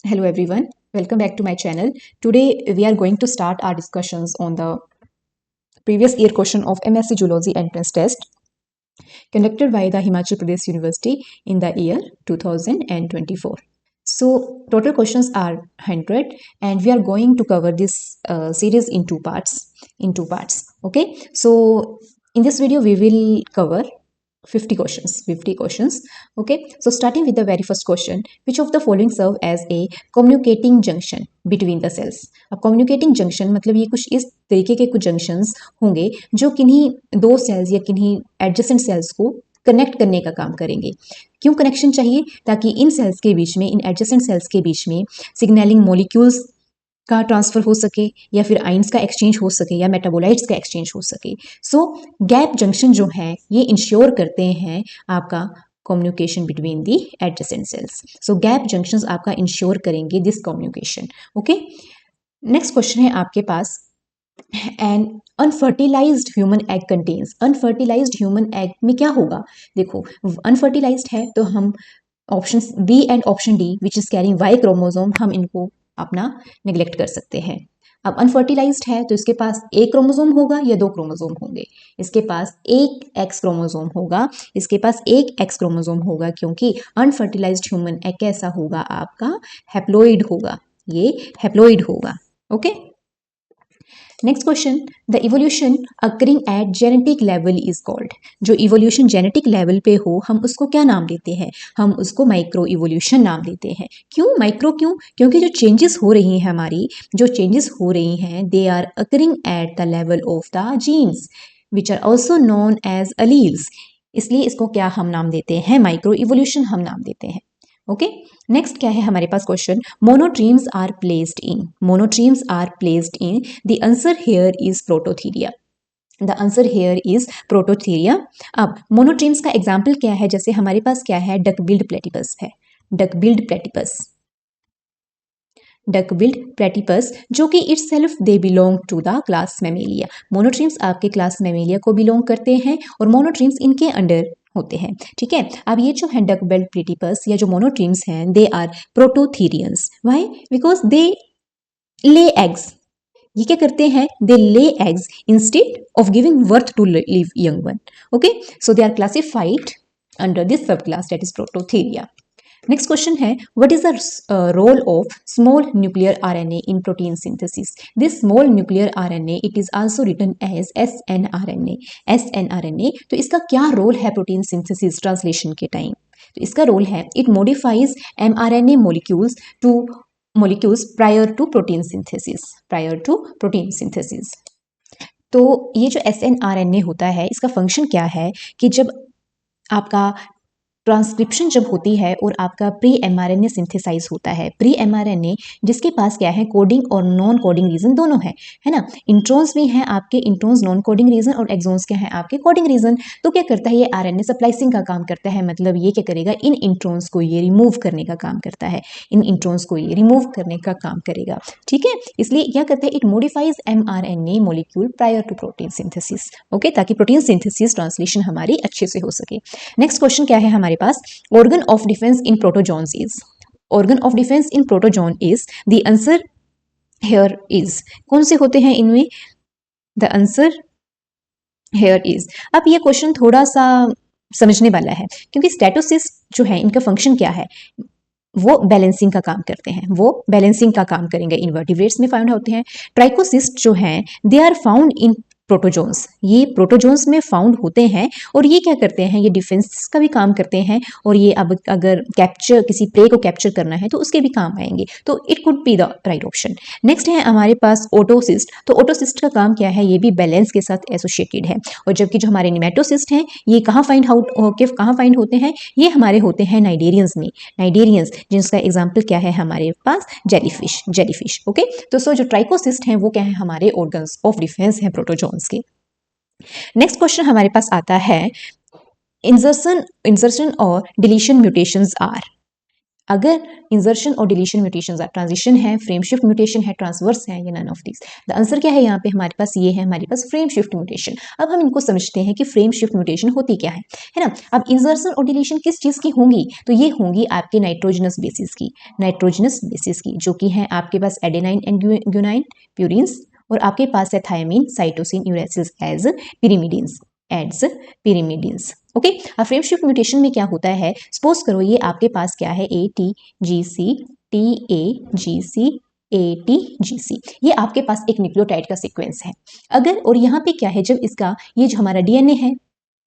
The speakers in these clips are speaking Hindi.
Hello everyone, welcome back to my channel. Today we are going to start our discussions on the previous year question of MSc Zoology entrance test conducted by the Himachal Pradesh University in the year 2024. So total questions are 100 and we are going to cover this series in two parts. Okay, so in this video we will cover 50 questions. Okay, so starting with the very first question, which of the following serve as a communicating junction between the cells? अब communicating junction मतलब ये कुछ इस तरीके के कुछ junctions होंगे जो किन्हीं दो cells या किन्हीं adjacent cells को कनेक्ट करने का काम करेंगे। क्यों कनेक्शन चाहिए? ताकि इन सेल्स के बीच में, इन एडजेसेंट सेल्स के बीच में सिग्नलिंग मॉलिक्यूल्स का ट्रांसफर हो सके या फिर आइंस का एक्सचेंज हो सके या मेटाबोलाइट्स का एक्सचेंज हो सके। सो गैप जंक्शन जो है ये इंश्योर करते हैं आपका communication between the adjacent cells. So gap junctions आपका इंश्योर करेंगे this communication. Okay, next question है आपके पास, an unfertilized human egg contains. Unfertilized human egg में क्या होगा? देखो, अनफर्टिलाइज्ड है तो हम option B and option D which is carrying Y chromosome, हम इनको अपना नेग्लेक्ट कर सकते हैं। अब अनफर्टिलाइज्ड है तो इसके पास एक क्रोमोसोम होगा या दो क्रोमोसोम होंगे? इसके पास एक एक्स क्रोमोसोम होगा, इसके पास एक एक्स क्रोमोसोम होगा, क्योंकि अनफर्टिलाइज्ड ह्यूमन एग कैसा होगा? आपका हैप्लोइड होगा, ये हैप्लोइड होगा। Okay, next question, the evolution occurring at genetic level is called. जो इवोल्यूशन जेनेटिक लेवल पे हो हम उसको क्या नाम देते हैं? हम उसको माइक्रो इवोल्यूशन नाम देते हैं। क्यों माइक्रो? क्योंकि जो चेंजेस हो रही हैं हमारी, जो चेंजेस हो रही हैं they are occurring at the level of the genes which are also known as alleles, इसलिए इसको क्या हम नाम देते हैं? माइक्रो इवोल्यूशन हम नाम देते हैं। ओके, नेक्स्ट क्या है हमारे पास question, monotremes are placed in. Monotremes are placed in, the answer here is prototheria. The answer here is prototheria. अब मोनोट्रीम्स का एग्जाम्पल क्या है? जैसे हमारे पास क्या है, डकबिल्ड प्लेटिपस है, डकबिल्ड प्लेटिपस, डकबिल्ड प्लेटिपस, जो कि itself they belong to the class Mammalia. Monotremes आपके क्लास मैमेलिया को बिलोंग करते हैं और मोनोट्रीम्स इनके अंडर होते हैं। ठीक है, अब ये जो है डकबिल्ड प्लेटिपस या जो मोनोट्रीम्स हैं they are prototherians. Why? Because they lay eggs. ये क्या करते हैं? They lay eggs instead of giving birth to live young one. Okay, so they are classified under this sub class that is prototheria. Next question है, what is the role of small nuclear RNA in protein synthesis? This small nuclear RNA it is also written as snRNA, snRNA. तो इसका क्या रोल है प्रोटीन सिंथेसिस ट्रांसलेशन के टाइम? तो इसका रोल है, it modifies mRNA molecules prior to protein synthesis, prior to protein synthesis. तो ये जो एसएनआरएनए होता है इसका फंक्शन क्या है कि जब आपका ट्रांसक्रिप्शन जब होती है और आपका प्री एमआरएनए सिंथेसाइज होता है, प्री एमआरएनए जिसके पास क्या है, कोडिंग और नॉन कोडिंग रीजन दोनों है ना। इंट्रॉन्स भी हैं आपके, इंट्रॉन्स नॉन कोडिंग रीजन और एक्सॉन्स क्या है आपके कोडिंग रीजन। तो क्या करता है ये आरएनए स्प्लाइसिंग का काम करता है, मतलब ये क्या करेगा, इन इंट्रॉन्स को ये रिमूव करने का काम करता है, इन इंट्रॉन्स को ये रिमूव करने का काम करेगा। ठीक है, इसलिए क्या करता है, it modifies mRNA molecule prior to protein synthesis. Okay, ताकि प्रोटीन सिंथेसिस ट्रांसलेशन हमारी अच्छे से हो सके। नेक्स्ट क्वेश्चन क्या है हमारे पास, organ of defense in protozoans is, organ of defense in protozoan is, the answer here is, कौन से होते हैं इनमें? the answer here is। अब ये क्वेश्चन थोड़ा सा समझने वाला है, क्योंकि स्टेटोसिस्ट जो है इनका फंक्शन क्या है, वो बैलेंसिंग का काम करते हैं, वो बैलेंसिंग का काम करेंगे। इनवर्टिब्रेट्स में फाउंड होते हैं। ट्राइकोसिस्ट जो हैं they are found in protozoans, ये प्रोटोजोन्स में फाउंड होते हैं और ये क्या करते हैं, ये डिफेंस का भी काम करते हैं और ये अब अगर कैप्चर, किसी प्रे को कैप्चर करना है तो उसके भी काम आएंगे। तो it could be the right option. Next है हमारे पास ओटोसिस्ट। तो ओटोसिस्ट का काम क्या है, ये भी बैलेंस के साथ एसोसिएटेड है। और जबकि जो हमारे निमेटोसिस्ट हैं ये कहाँ फाइंड होते हैं, ये हमारे होते हैं नाइडेरियंस में, नाइडेरियंस जिसका एग्जाम्पल क्या है हमारे पास, जेलीफिश। ओके, तो सो जो ट्राइकोसिस्ट हैं वो क्या है, हमारे ऑर्गन्स ऑफ डिफेंस हैं प्रोटोजोन्स के। नेक्स्ट क्वेश्चन हमारे पास आता है, इंसर्शन और डिलीशन म्यूटेशंस आर। अगर इंसर्शन और डिलीशन म्यूटेशंस है, ट्रांजिशन है, फ्रेम शिफ्ट म्यूटेशन है, ट्रांसवर्स है, या none of this. The answer क्या है यहाँ पे हमारे पास, ये है हमारे पास फ्रेम शिफ्ट म्यूटेशन। अब हम इनको समझते हैं कि फ्रेम शिफ्ट म्यूटेशन होती क्या है ना। अब इंसर्शन और डिलीशन किस चीज़ की होंगी, तो ये होंगी आपके नाइट्रोजनस बेसिस की, नाइट्रोजनस बेसिस की, जो कि है आपके पास एडेनाइन एंड ग्यूनाइन प्यूरिन्स, और आपके पास है thymine, cytosine, uracils as pyrimidines, as pyrimidines. Okay. अब फ्रेम शिफ्ट म्यूटेशन में क्या होता है, सपोज करो ये आपके पास क्या है, ATGC TAGC ATGC, ये आपके पास एक न्यूक्लियोटाइड का सीक्वेंस है। अगर और यहाँ पे क्या है, जब इसका ये जो हमारा डीएनए है,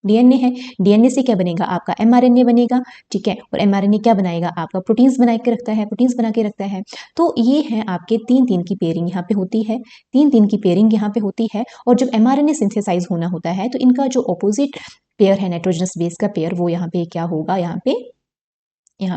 डीएनए से क्या बनेगा, आपका mRNA बनेगा, ठीक है। और mRNA क्या बनाएगा, आपका प्रोटीन्स बना के रखता है, प्रोटीन्स बना के रखता है। तो ये है आपके 3-3 की पेयरिंग यहाँ पे होती है, 3-3 की पेयरिंग यहाँ पे होती है। और जब mRNA सिंथेसाइज होना होता है तो इनका जो ऑपोजिट पेयर है, नाइट्रोजनस बेस का पेयर, वो यहाँ पे क्या होगा, यहाँ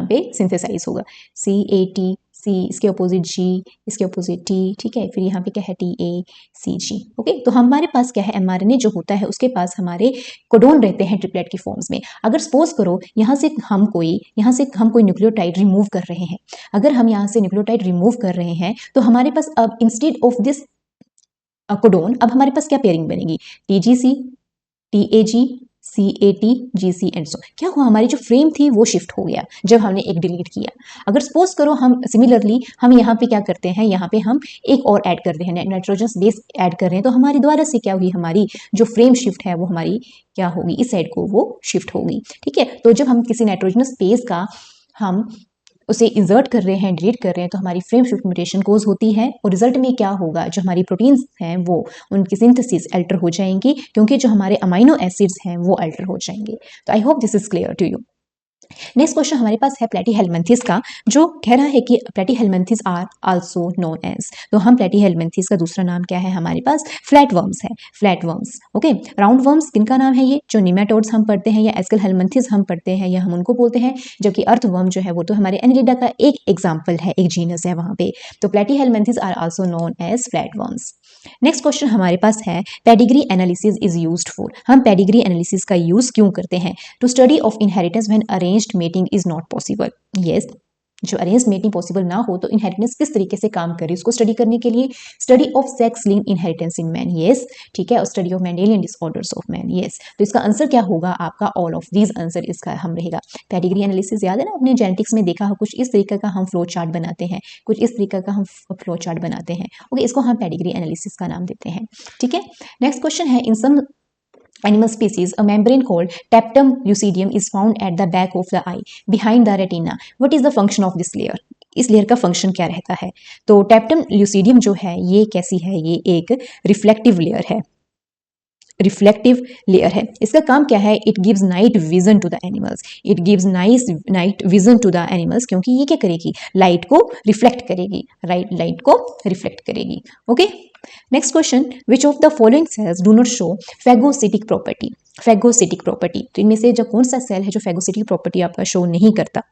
पे सिंथेसाइज होगा, CAT C, इसके अपोजिट G, इसके अपोजिट T, ठीक है। फिर यहाँ पे क्या है, TACG। ओके। तो हमारे पास क्या है, mRNA जो होता है उसके पास हमारे कोडोन रहते हैं ट्रिपलेट की फॉर्म्स में। अगर सपोज करो यहाँ से हम कोई न्यूक्लियोटाइड रिमूव कर रहे हैं, अगर हम यहाँ से न्यूक्लियोटाइड रिमूव कर रहे हैं तो हमारे पास अब इंस्टेड ऑफ दिस कोडोन, अब हमारे पास क्या पेयरिंग बनेगी, TGC TAG CAT GC and so. क्या हुआ, हमारी जो फ्रेम थी वो शिफ्ट हो गया जब हमने एक डिलीट किया। अगर सपोज करो हम सिमिलरली हम यहाँ पे क्या करते हैं, यहाँ पे हम एक और ऐड कर रहे हैं, नाइट्रोजन बेस ऐड कर रहे हैं, तो हमारी द्वारा से क्या हुई, हमारी जो फ्रेम शिफ्ट है वो हमारी क्या होगी, इस साइड को वो शिफ्ट होगी, ठीक है। तो जब हम किसी नाइट्रोजनस बेस का हम उसे इंसर्ट कर रहे हैं, डिलीट कर रहे हैं, तो हमारी फ्रेम शिफ्ट म्यूटेशन कोज होती है। और रिजल्ट में क्या होगा, जो हमारी प्रोटीन्स हैं वो उनकी सिंथेसिस अल्टर हो जाएंगी, क्योंकि जो हमारे अमाइनो एसिड्स हैं वो अल्टर हो जाएंगे। तो I hope this is clear to you. Next question हमारे पास है प्लेटीहेल्मिन्थेस का, जो कह रहा है कि platyhelminthes are also known as. तो हम प्लेटीहेल्मिन्थेस का दूसरा नाम क्या है, हमारे पास फ्लैट वर्म्स है, flat worms. Okay. Round worms किनका नाम है, ये जो निमेटोड्स हम पढ़ते हैं या एस्केल हेल्मिन्थेस हम पढ़ते हैं, या हम उनको बोलते हैं। जबकि अर्थ वर्म जो है वो तो हमारे एनिलिडा का एक एग्जाम्पल है, एक जीनस है वहां पे। तो platyhelminthes are also known as flat worms. Next question हमारे पास है, pedigree analysis is used for. हम पेडिग्री एनालिसिस का यूज क्यों करते हैं, to study of inheritance when arranged mating is not possible. Yes, जो अरेंज मेटिंग पॉसिबल ना हो तो इनहेरिटेंस किस तरीके से काम करे, उसको स्टडी करने के लिए study of sex linked inheritance in man, yes, ठीक है। और study of Mendelian disorders of man, yes. तो इसका आंसर क्या होगा आपका, ऑल ऑफ दीज आंसर इसका हम रहेगा। पेडिग्री एनालिसिस याद है ना, अपने जेनेटिक्स में देखा हो, कुछ इस तरीके का हम फ्लो चार्ट बनाते हैं, कुछ इस तरीके का हम फ्लो चार्ट बनाते हैं। ओके, इसको हम पेडिग्री एनालिसिस का नाम देते हैं, ठीक है। नेक्स्ट क्वेश्चन है, इन सम animal species a membrane called tapetum lucidium is found at the back of the eye behind the retina. What is the function of this layer? इस लेयर का फंक्शन क्या रहता है, तो टैप्टम ल्यूसीडियम जो है ये कैसी है, ये एक रिफ्लेक्टिव लेयर है, रिफ्लेक्टिव लेयर है। इसका काम क्या है, it gives night vision to the animals, it gives night vision to the animals, क्योंकि ये क्या करेगी, लाइट को रिफ्लेक्ट करेगी, राइट, लाइट को रिफ्लेक्ट करेगी। Okay. Next question, which of the following cells do not show phagocytic property, phagocytic property. तो इनमें से जो कौन सा सेल है जो फेगोसिटिक प्रॉपर्टी आपका शो नहीं करता,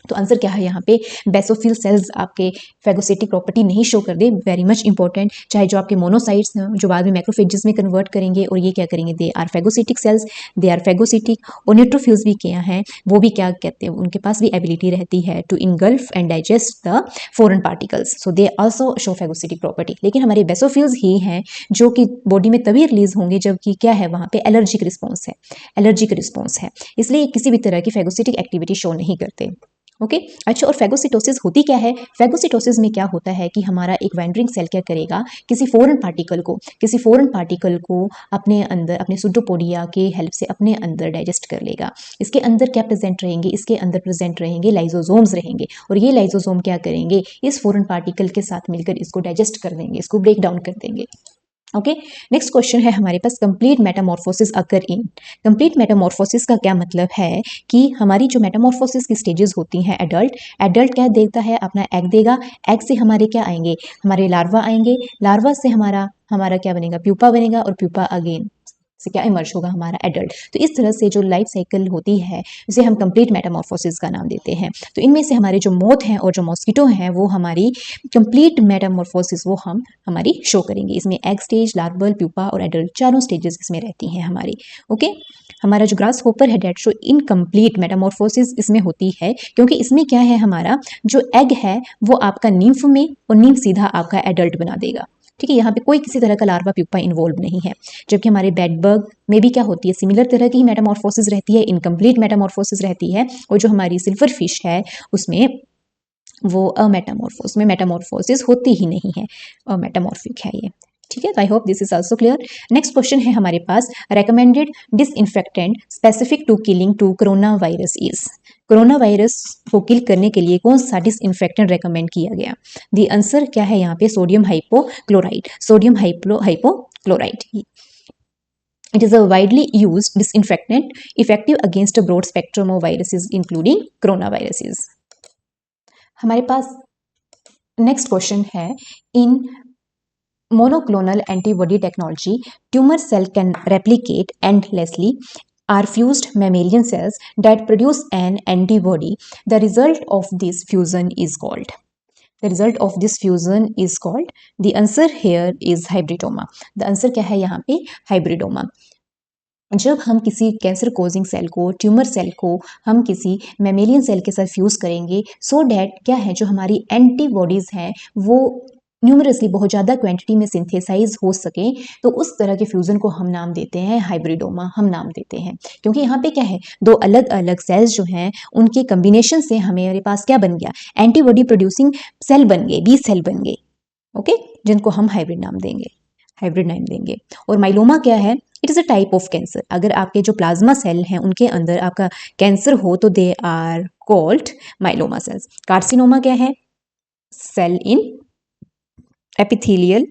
तो आंसर क्या है यहाँ पे, बेसोफिल सेल्स आपके फेगोसिटिक प्रॉपर्टी नहीं शो कर दे, वेरी मच इंपॉर्टेंट। चाहे जो आपके मोनोसाइट्स हैं जो बाद में मैक्रोफेजेस में कन्वर्ट करेंगे और ये क्या करेंगे, they are phagocytic cells, they are phagocytic. और न्यूट्रोफिल्स भी क्या हैं, वो भी क्या कहते हैं, उनके पास भी एबिलिटी रहती है to engulf and digest the foreign particles, so they also show phagocytic property. लेकिन हमारे बेसोफिल्स ही हैं जो कि बॉडी में तभी रिलीज होंगे जबकि क्या है, वहाँ पे एलर्जिक रिस्पॉन्स है, एलर्जिक रिस्पॉन्स है, इसलिए किसी भी तरह की फेगोसिटिक एक्टिविटी शो नहीं करते। ओके। अच्छा, और फेगोसिटोसिस होती क्या है, फेगोसिटोसिस में क्या होता है कि हमारा एक वैंडरिंग सेल क्या करेगा, किसी फॉरेन पार्टिकल को अपने अंदर, अपने सुडोपोडिया के हेल्प से अपने अंदर डाइजेस्ट कर लेगा। इसके अंदर क्या प्रेजेंट रहेंगे, इसके अंदर प्रेजेंट रहेंगे लाइजोसोम्स रहेंगे, और ये लाइजोसोम क्या करेंगे, इस फॉरेन पार्टिकल के साथ मिलकर इसको डाइजेस्ट कर देंगे, इसको ब्रेक डाउन कर देंगे। ओके। नेक्स्ट क्वेश्चन है हमारे पास, कंप्लीट मेटामॉर्फोसिस अकर इन। कंप्लीट मेटामॉर्फोसिस का क्या मतलब है कि हमारी जो मेटामॉर्फोसिस की स्टेजेस होती हैं, एडल्ट क्या देता है, अपना एग देगा, एग से हमारे क्या आएंगे, हमारे लार्वा आएंगे, लार्वा से हमारा क्या बनेगा, प्यूपा बनेगा, और प्यूपा अगेन से क्या इमर्ज होगा हमारा एडल्ट। तो इस तरह से जो लाइफ साइकिल होती है इसे हम कंप्लीट मेटामॉर्फोसिस का नाम देते हैं। तो इनमें से हमारे जो मोथ हैं और जो मॉस्किटो हैं वो हमारी कंप्लीट मेटामॉर्फोसिस वो हम हमारी शो करेंगे। इसमें एग स्टेज, लार्वल, प्यूपा और एडल्ट चारों स्टेजेस इसमें रहती हैं हमारी। ओके, हमारा जो ग्रास होपर है डेट शो इनकम्प्लीट मेटामॉर्फोसिस इसमें होती है, क्योंकि इसमें क्या है हमारा जो एग है वो आपका नीम्फ में और नीम्फ सीधा आपका एडल्ट बना देगा। ठीक है, यहाँ पे कोई किसी तरह का लार्वा प्यूपा इन्वॉल्व नहीं है। जबकि हमारे बेडबग में भी क्या होती है, सिमिलर तरह की मेटामॉर्फोसिस रहती है, इनकम्प्लीट मेटामॉर्फोसिस रहती है। और जो हमारी सिल्वर फिश है उसमें वो अमेटामॉर्फोस में मेटामॉर्फोसिस होती ही नहीं है, अमेटामॉर्फिक है ये। ठीक है, I hope this is also clear. Next question है हमारे पास, recommended disinfectant specific to killing to corona virus is. Corona virus को किल करने के लिए कौन सा डिसइंफेक्टेंट रेकमेंड किया गया? दी आंसर क्या है यहाँ पे, sodium hypochlorite. Sodium hypochlorite It is a widely used disinfectant effective against a broad spectrum of viruses including coronaviruses. हमारे पास नेक्स्ट क्वेश्चन है, इन monoclonal antibody technology, tumor cell can replicate endlessly are fused mammalian cells that produce an antibody. The result of this fusion is called. The result of this fusion is called. The answer here is hybridoma. The answer क्या है यहाँ पे, hybridoma. जब हम किसी कैंसर कोजिंग सेल को, ट्यूमर सेल को हम किसी मैमेलियन सेल के साथ फ्यूज़ करेंगे सो डैट क्या है जो हमारी एंटीबॉडीज़ हैं वो न्यूमरसली बहुत ज़्यादा क्वांटिटी में सिंथेसाइज हो सके, तो उस तरह के फ्यूज़न को हम नाम देते हैं हाइब्रिडोमा, हम नाम देते हैं। क्योंकि यहाँ पे क्या है, दो अलग अलग सेल्स जो हैं उनके कम्बिनेशन से हमारे पास क्या बन गया, एंटीबॉडी प्रोड्यूसिंग सेल बन गए, बी सेल बन गए। ओके, जिनको हम हाइब्रिड नाम देंगे, हाइब्रिड नाम देंगे। और माइलोमा क्या है, it is a type of cancer. अगर आपके जो प्लाज्मा सेल हैं उनके अंदर आपका कैंसर हो तो they are called myeloma cells. Carcinoma क्या है, सेल इन एपिथेलियल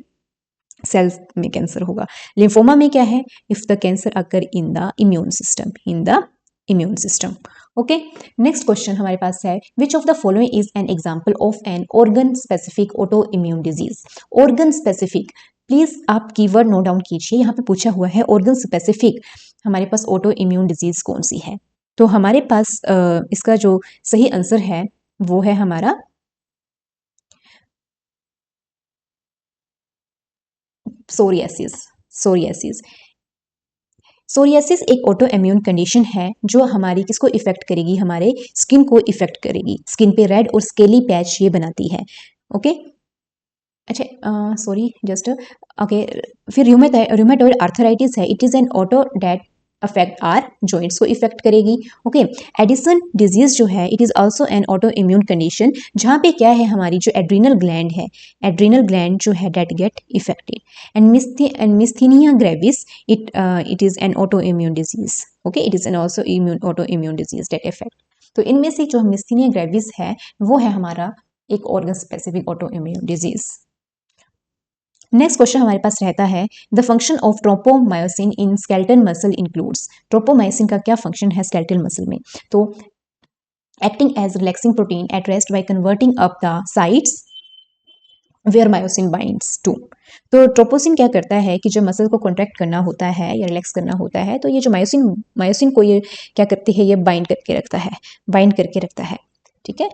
सेल्स में कैंसर होगा। लिम्फोमा में क्या है, if the cancer occur in the immune system, in the immune system. Okay, next question हमारे पास है, which of the following is an example of an organ specific auto immune disease. Organ specific, please आप कीवर्ड नोट डाउन कीजिए, यहाँ पे पूछा हुआ है ऑर्गन स्पेसिफिक हमारे पास ऑटो इम्यून डिजीज कौन सी है। तो हमारे पास इसका जो सही आंसर है वो है हमारा सोरियासिस। सोरियासिस, सोरियासिस एक ऑटो इम्यून कंडीशन है जो हमारी किसको इफेक्ट करेगी, हमारे स्किन को इफेक्ट करेगी। स्किन पे रेड और स्केली पैच ये बनाती है। ओके, अच्छा सॉरी जस्ट ओके। फिर रूमेटॉइड आर्थराइटिस है, it is an auto that affect our joints को इफेक्ट करेगी। ओके, एडिसन डिजीज जो है it is also an autoimmune condition, जहाँ पे क्या है हमारी जो एड्रीनल ग्लैंड है, एड्रीनल ग्लैंड जो है that get affected. And myasthenia gravis it is an auto immune disease. Okay, it is an also auto immune disease that affect. तो इनमें से जो मिस्थीनिया ग्रेविस है वो है हमारा एक organ specific auto immune disease. Next question हमारे पास रहता है, the function of tropomyosin in skeletal muscle includes. Tropomyosin का क्या फंक्शन है स्केलेटल मसल में? तो acting as relaxing protein at rest by converting up the sites where myosin binds to. तो ट्रोपोसिन क्या करता है कि जब मसल को कॉन्ट्रैक्ट करना होता है या रिलैक्स करना होता है तो ये जो मायोसिन को ये क्या करती है, ये बाइंड करके रखता है, बाइंड करके रखता है। ठीक है,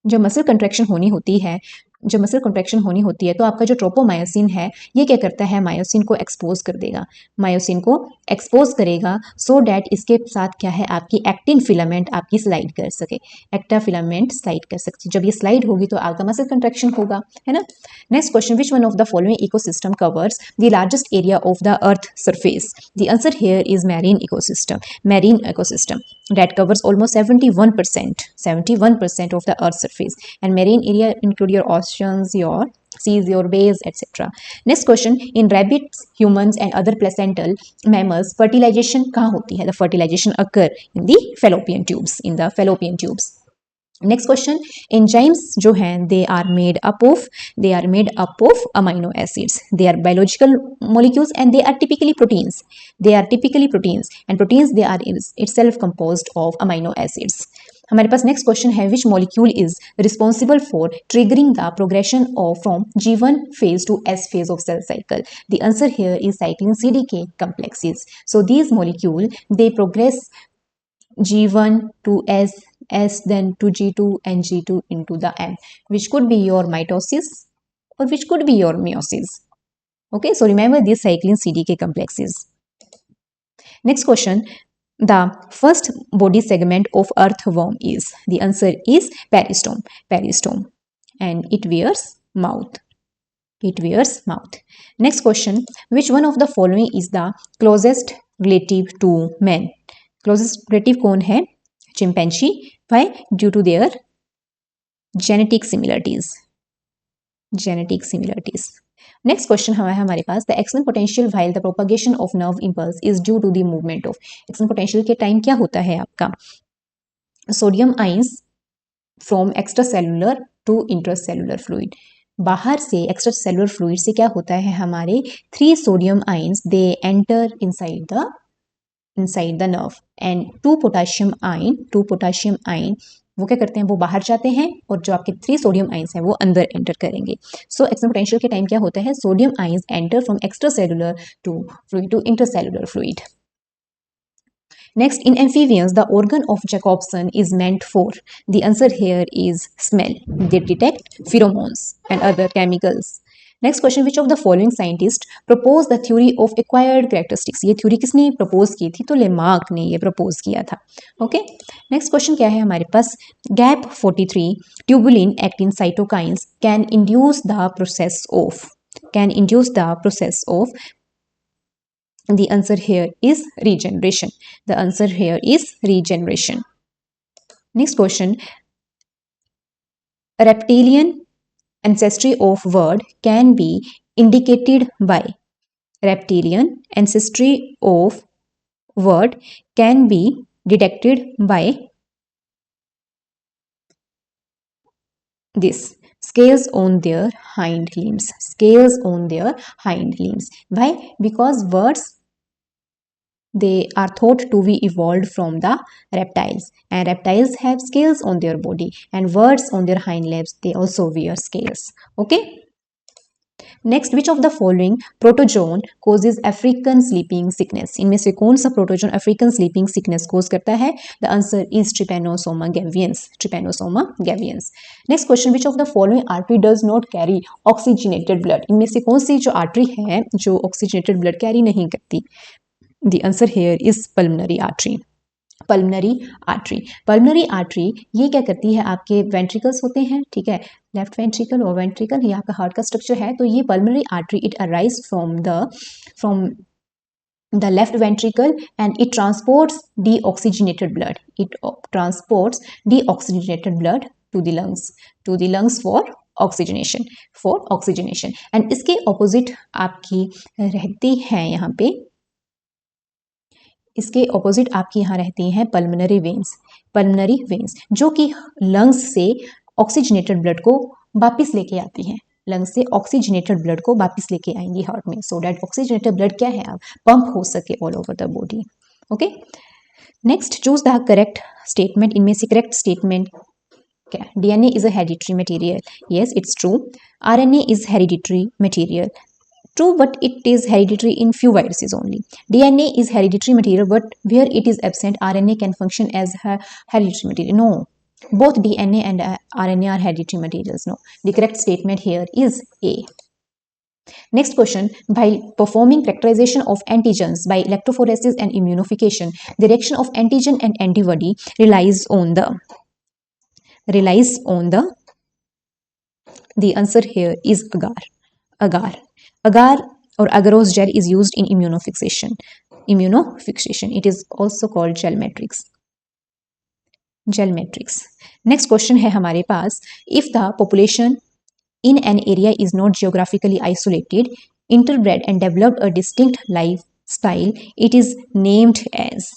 जब मसल कंट्रैक्शन होनी होती है, जब मसल कॉन्ट्रैक्शन होनी होती है तो आपका जो ट्रोपोमायोसिन है ये क्या करता है, मायोसिन को एक्सपोज कर देगा, मायोसिन को एक्सपोज करेगा सो डैट इसके साथ क्या है आपकी एक्टिन फिलामेंट आपकी स्लाइड कर सके, एक्टा फिलामेंट स्लाइड कर सकती। जब ये स्लाइड होगी तो आपका मसल कंट्रैक्शन होगा, है ना। Next question, which one of the following ecosystem covers the largest area of the earth surface. The answer here is marine ecosystem. Marine ecosystem that covers almost 71% of the earth's surface, and marine area include your oceans, your seas, your bays, etc. Next question, in rabbits, humans and other placental mammals fertilization कहाँ होती है? The fertilization occur in the fallopian tubes, in the fallopian tubes. Next question, enzymes जो हैं they are made up of amino acids. They are biological molecules and they are typically proteins. They are typically proteins and proteins they are itself composed of amino acids. हमारे पास नेक्स्ट क्वेश्चन है, which molecule is responsible for triggering the progression of from G1 phase to S phase of cell cycle? The answer here is cyclin CDK complexes. So these molecule they progress G1 to S then to G2 and G2 into the M, which could be your mitosis or which could be your meiosis. Okay, so remember these cyclin CDK complexes. Next question, the first body segment of earthworm is, the answer is peristome, and it wears mouth. Next question, which one of the following is the closest relative to man? Closest relative कौन है? Chimpanzee. Why? Due to their genetic similarities. Next question है हमारे पास, the external potential while the propagation of nerve impulse is due to the movement of. external potential के टाइम क्या होता है आपका? Sodium ions from extracellular to intracellular fluid. बाहर से एक्स्ट्रासेलुलर फ्लूइड से क्या होता है, हमारे 3 sodium ions they enter inside the nerve and 2 potassium आइन वो क्या करते हैं, वो बाहर जाते हैं और जो आपके 3 सोडियम आइंस हैं वो अंदर एंटर करेंगे. सो एक्सटर्नल पोटेंशियल के टाइम क्या होता है, sodium ions enter from extracellular to fluid to intracellular fluid. Next, in amphibians, the organ of Jacobson is meant for. The answer here is smell. They detect pheromones and other chemicals. Next question, which of the following scientists proposed the theory of acquired characteristics? ये theory किसने propose की थी? तो लेमार्क ने ये propose किया था. Okay. Next question क्या है हमारे पास? GAP43 tubulin actin cytokines can induce the process of. The answer here is regeneration. Next question, reptilian ancestry of word can be indicated by. Reptilian ancestry of word can be detected by this, scales on their hind limbs. Why? Because words they are thought to be evolved from the reptiles, and reptiles have scales on their body, and birds on their hind legs they also wear scales. Okay. Next, which of the following protozoan causes African sleeping sickness? इनमें से कौन सा प्रोटोजोन अफ्रीकन स्लीपिंग सिकनेस कोज करता है? The answer is Trypanosoma gaviens. Next question, which of the following artery does not carry oxygenated blood? इनमें से कौन सी जो आर्टरी है जो ऑक्सीजनेटेड ब्लड कैरी नहीं करती? The answer here is pulmonary artery. Pulmonary artery ये क्या करती है, आपके वेंट्रिकल्स होते हैं, ठीक है, लेफ्ट वेंट्रिकल और वेंट्रिकल, ये आपका हार्ट का स्ट्रक्चर है. तो ये pulmonary artery it arise from the left ventricle and it transports deoxygenated blood to the lungs for oxygenation. And इसके ऑपोजिट आपकी रहती है यहाँ पे, इसके ऑपोजिट आपकी यहाँ रहती हैं पल्मनरी वेन्स जो कि लंग्स से ऑक्सीजनेटेड ब्लड को वापस लेके आती हैं, आएंगी हार्ट में, सो दैट ऑक्सीजनेटेड ब्लड क्या है, आप पंप हो सके all over the body. Okay. Next, choose the correct statement. इनमें से करेक्ट स्टेटमेंट क्या? DNA is a hereditary material. Yes, it's true. RNA is hereditary material. True, but it is hereditary in few viruses only. DNA is hereditary material, but where it is absent, RNA can function as a hereditary material. No, both DNA and RNA are hereditary materials. No, the correct statement here is A. Next question, by performing characterization of antigens by electrophoresis and immunification, the reaction of antigen and antibody relies on the. The answer here is agar. Agar or agarose gel is used in immunofixation. It is also called gel matrix. Next question है हमारे पास, if the population in an area is not geographically isolated, interbred and developed a distinct lifestyle, it is named as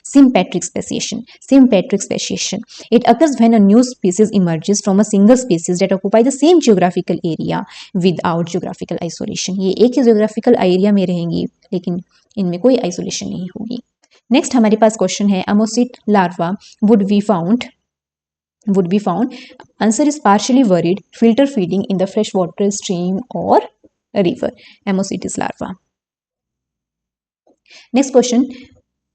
sympatric speciation. It occurs when a new species emerges from a single species that occupy the same geographical area without geographical isolation. ये एक ही geographical area में रहेंगी लेकिन इनमें कोई isolation नहीं होगी. नेक्स्ट हमारे पास क्वेश्चन है ammocoetes larva would be found answer is partially buried filter feeding in the fresh water stream और river ammocoetes larva. Next question.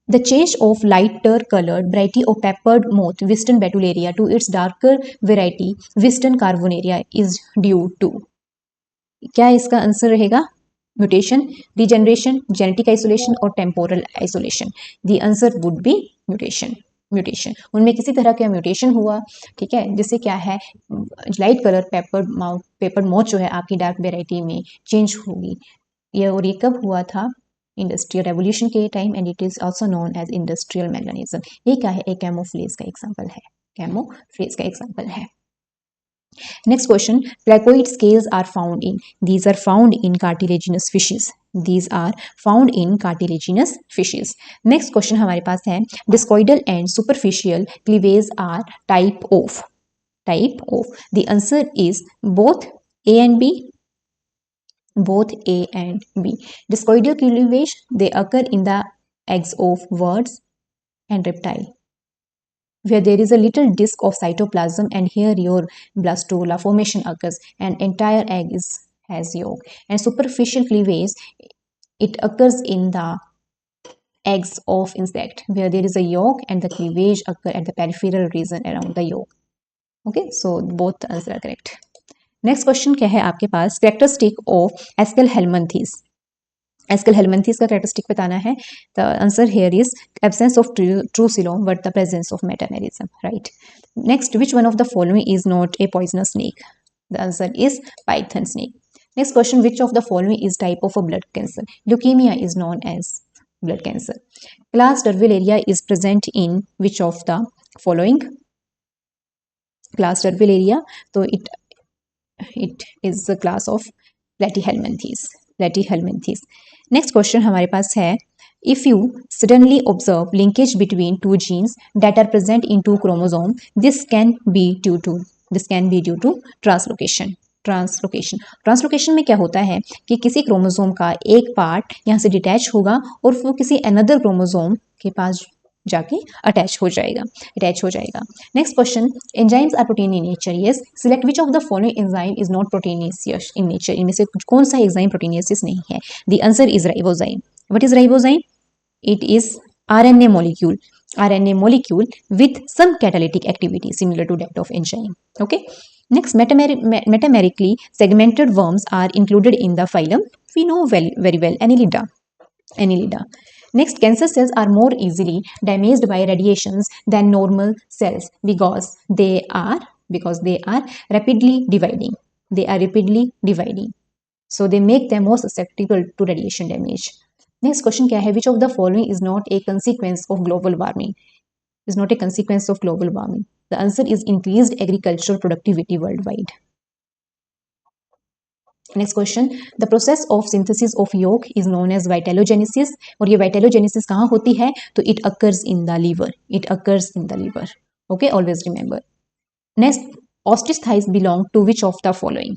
The change of lighter colored variety of peppered moth Western Betularia to its darker variety Western Carbonaria is due to. क्या इसका आंसर रहेगा? म्यूटेशन, डिजेनरेशन, जेनेटिक आइसोलेशन और temporal isolation. The answer would be mutation. उनमें किसी तरह का म्यूटेशन हुआ, ठीक है, जिससे क्या है लाइट कलर पेपर मोथ जो है आपकी डार्क वेराइटी में चेंज होगी. और ये कब हुआ था? इंडस्ट्रियल रेवोल्यूशन के time and it is also known as industrial magnetism. ये क्या है? एक कैमोफ्लेज का एग्जांपल है. कैमोफ्लेज का एग्जांपल है. Next question. Placoid scales are found in. These are found in cartilaginous fishes. These are found in cartilaginous fishes. Next question हमारे पास है discoidal and superficial cleavage are type of. The answer is both A and B. Both A and B. Discoidal cleavage, they occur in the eggs of birds and reptile, where there is a little disc of cytoplasm, and here your blastola formation occurs and entire egg has yolk. And superficial cleavage, it occurs in the eggs of insect, where there is a yolk and the cleavage occur at the peripheral region around the yolk. Okay, so both answers are correct. Next question क्या है आपके पास? Characteristic of aschelminthes. Aschelminthes का कैरेक्टरिस्टिक बताना है. The answer here is absence of true coelom but the presence of metamerism. Right. Next, which one of the following is not a poisonous snake? The answer is python snake. Next question. Which of the following is type of a blood cancer? Leukaemia is known as blood cancer. Class Turbellaria is present in which of the following? Class Turbellaria, तो it is the class of platyhelminthes. Next question हमारे पास है if you suddenly observe linkage between two genes that are present in two chromosome, this can be due to translocation में क्या होता है कि किसी क्रोमोसोम का एक पार्ट यहाँ से डिटैच होगा और वो किसी अनदर क्रोमोसोम के पास जाके अटैच हो जाएगा. Next question. Enzymes are protein in nature. Yes. Select which of the following enzyme is not proteinous in nature. इनमें से कौन सा एंजाइम प्रोटीनियस नहीं है? The answer is ribozyme. What is ribozyme? It is RNA molecule with some catalytic activity similar to that of enzyme. Okay. Next, metamerically segmented worms are included in the phylum. We know very well Annelida. Next, cancer cells are more easily damaged by radiations than normal cells because they are rapidly dividing. So they make them more susceptible to radiation damage. Next question क्या है? Which of the following is not a consequence of global warming? The answer is increased agricultural productivity worldwide. Next question. The process of synthesis of yolk is known as vitellogenesis. और ये वाइटेलोजेनेसिस कहाँ होती है? तो it occurs in the liver. Okay, always remember. Next, ऑस्टिस belong to which of the following?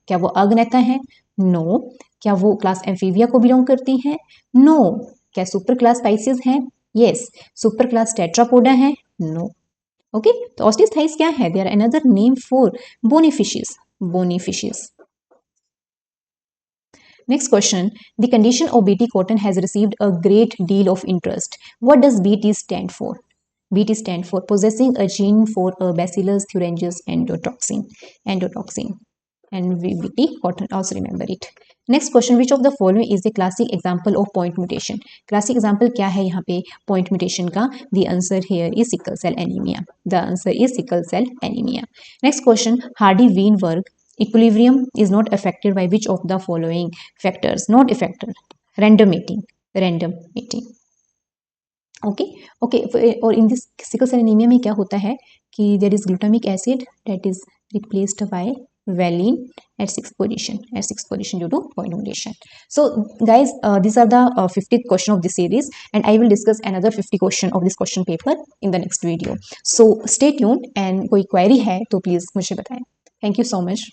क्या वो अग्नता है? नो. क्या वो क्लास एम्फीबिया को बिलोंग करती है? नो. क्या सुपर क्लास स्पाइसिस है? यस. सुपर क्लास टेट्रापोडा है? नो. ओके, तो ऑस्टिस क्या है? They are another name for bony fishes. Next question. The condition of BT cotton has received a great deal of interest. What does BT stand for? BT stand for possessing a gene for a Bacillus thuringiensis endotoxin. And BT cotton, also remember it. Next question. Which of the following is the classic example of point mutation? Classic example क्या है यहाँ पे पॉइंट म्यूटेशन का? The answer here is sickle cell anaemia. Next question. Hardy Weinberg equilibrium is not affected by which of the following factors? Not affected. Random mating. Okay. और in this sickle cell anaemia में क्या होता है कि there is glutamic acid that is replaced by valine at sixth position due to point mutation. So guys, these are the 50th question of this series, and I will discuss another 50 question of this question paper in the next video. So stay tuned, and कोई query है तो please मुझे बताएं. Thank you so much.